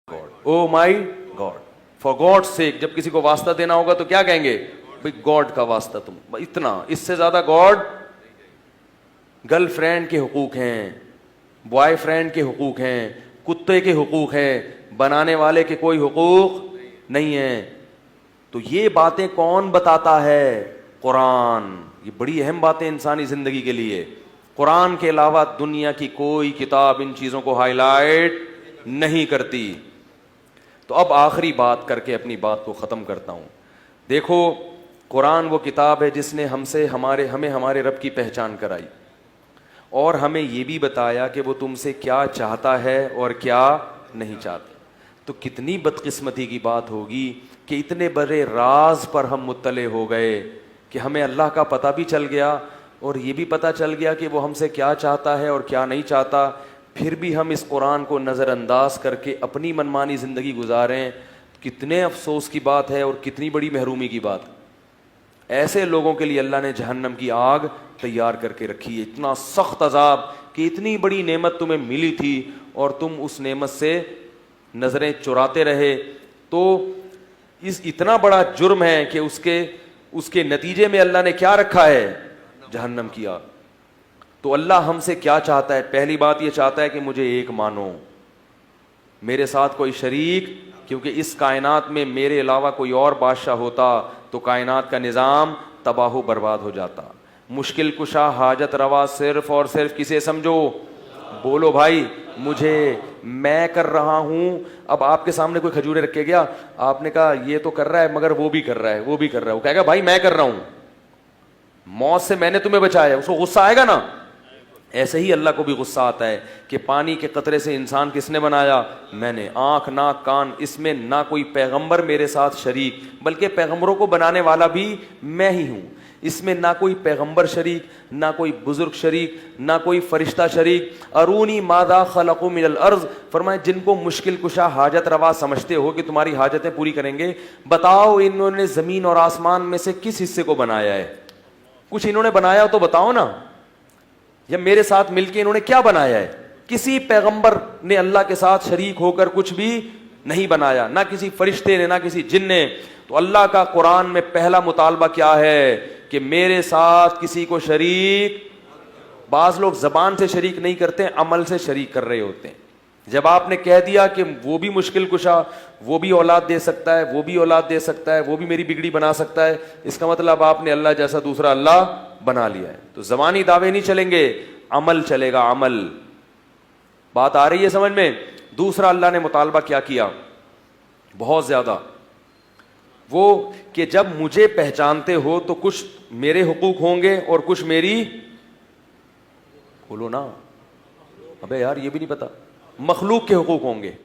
God, oh my God, for God sake. जब किसी को वास्ता देना होगा तो क्या कहेंगे? भाई गॉड का वास्ता, तुम इतना, इससे ज्यादा गॉड। गर्लफ्रेंड के हुकूक हैं, बॉयफ्रेंड के हुकूक हैं, कुत्ते के हुकूक हैं, बनाने वाले के कोई हुकूक नहीं है। तो ये बातें कौन बताता है? कुरान। ये बड़ी अहम बातें इंसानी जिंदगी के लिए। कुरान के अलावा दुनिया की कोई किताब इन चीजों को हाईलाइट नहीं करती। तो अब आखिरी बात करके अपनी बात को ख़त्म करता हूँ। देखो, कुरान वो किताब है जिसने हमें हमारे रब की पहचान कराई और हमें ये भी बताया कि वो तुमसे क्या चाहता है और क्या नहीं चाहता। तो कितनी बदकिस्मती की बात होगी कि इतने बड़े राज पर हम मुत्तले हो गए कि हमें अल्लाह का पता भी चल गया और ये भी पता चल गया कि वो हमसे क्या चाहता है और क्या नहीं चाहता, फिर भी हम इस कुरान को नज़रअंदाज करके अपनी मनमानी ज़िंदगी गुजारें। कितने अफसोस की बात है और कितनी बड़ी महरूमी की बात। ऐसे लोगों के लिए अल्लाह ने जहन्नम की आग तैयार करके रखी है, इतना सख्त अजाब कि इतनी बड़ी नेमत तुम्हें मिली थी और तुम उस नेमत से नज़रें चुराते रहे। तो इतना बड़ा जुर्म है कि उसके नतीजे में अल्लाह ने क्या रखा है? जहन्नम की आग। तो अल्लाह हमसे क्या चाहता है? पहली बात ये चाहता है कि मुझे एक मानो, मेरे साथ कोई शरीक, क्योंकि इस कायनात में मेरे अलावा कोई और बादशाह होता तो कायनात का निज़ाम तबाह बर्बाद हो जाता। मुश्किल कुशा हाजत रवा सिर्फ और सिर्फ किसे समझो? बोलो भाई, मुझे, मैं कर रहा हूं। अब आपके सामने कोई खजूरें रख के गया, आपने कहा ये तो कर रहा है मगर वो भी कर रहा है, वो भी कर रहा है, वो कहेगा भाई मैं कर रहा हूं, मौत से मैंने तुम्हें बचाया, उसको गुस्सा आएगा ना? ऐसे ही अल्लाह को भी गुस्सा आता है कि पानी के कतरे से इंसान किसने बनाया? मैंने। आंख, नाक, कान, इसमें ना कोई पैगंबर मेरे साथ शरीक, बल्कि पैगंबरों को बनाने वाला भी मैं ही हूं। इसमें ना कोई पैगंबर शरीक, ना कोई बुजुर्ग शरीक, ना कोई फरिश्ता शरीक। अरूनी मादा खलक़ू मिनल अर्ज़, फरमाए जिनको मुश्किल कुशा हाजत रवा समझते हो कि तुम्हारी हाजतें पूरी करेंगे, बताओ इन्होंने जमीन और आसमान में से किस हिस्से को बनाया है? कुछ इन्होंने बनाया हो तो बताओ ना, या मेरे साथ मिलके इन्होंने क्या बनाया है? किसी पैगंबर ने अल्लाह के साथ शरीक होकर कुछ भी नहीं बनाया, ना किसी फरिश्ते ने, ना किसी जिन ने। तो अल्लाह का कुरान में पहला मुतालबा क्या है कि मेरे साथ किसी को शरीक। बाज लोग जबान से शरीक नहीं करते, अमल से शरीक कर रहे होते हैं। जब आपने कह दिया कि वो भी मुश्किल कुशा, वो भी औलाद दे सकता है, वो भी औलाद दे सकता है, वो भी मेरी बिगड़ी बना सकता है, इसका मतलब आपने अल्लाह जैसा दूसरा अल्लाह बना लिया है। तो जबानी दावे नहीं चलेंगे, अमल चलेगा, अमल। बात आ रही है समझ में? दूसरा अल्लाह ने मुतालबा क्या किया बहुत ज्यादा, वो कि जब मुझे पहचानते हो तो कुछ मेरे हुकूक होंगे और कुछ मेरी, बोलो ना, अबे यार ये भी नहीं पता, मखलूक के हुकूक होंगे।